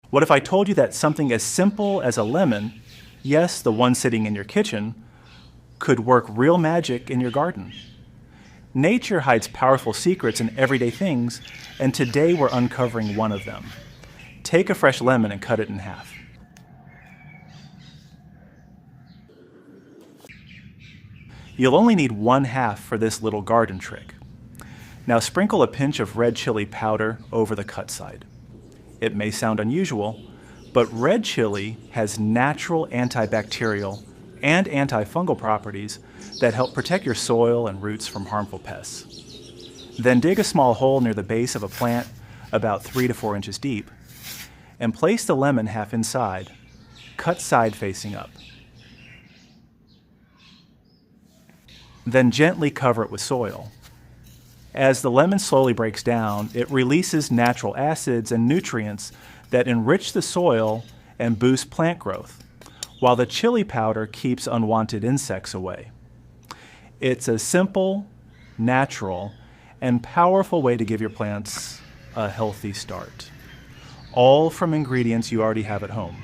What if I told you that something as simple as a lemon, yes, the one sitting in your kitchen, could work real magic in your garden? Nature hides powerful secrets in everyday things, and today we're uncovering one of them. Take a fresh lemon and cut it in half. You'll only need 1/2 for this little garden trick. Now sprinkle a pinch of red chili powder over the cut side. It may sound unusual, but red chili has natural antibacterial and antifungal properties that help protect your soil and roots from harmful pests. Then dig a small hole near the base of a plant about 3 to 4 inches deep and place the lemon half inside, cut side facing up. Then gently cover it with soil. As the lemon slowly breaks down, it releases natural acids and nutrients that enrich the soil and boost plant growth, while the chili powder keeps unwanted insects away. It's a simple, natural, and powerful way to give your plants a healthy start, all from ingredients you already have at home.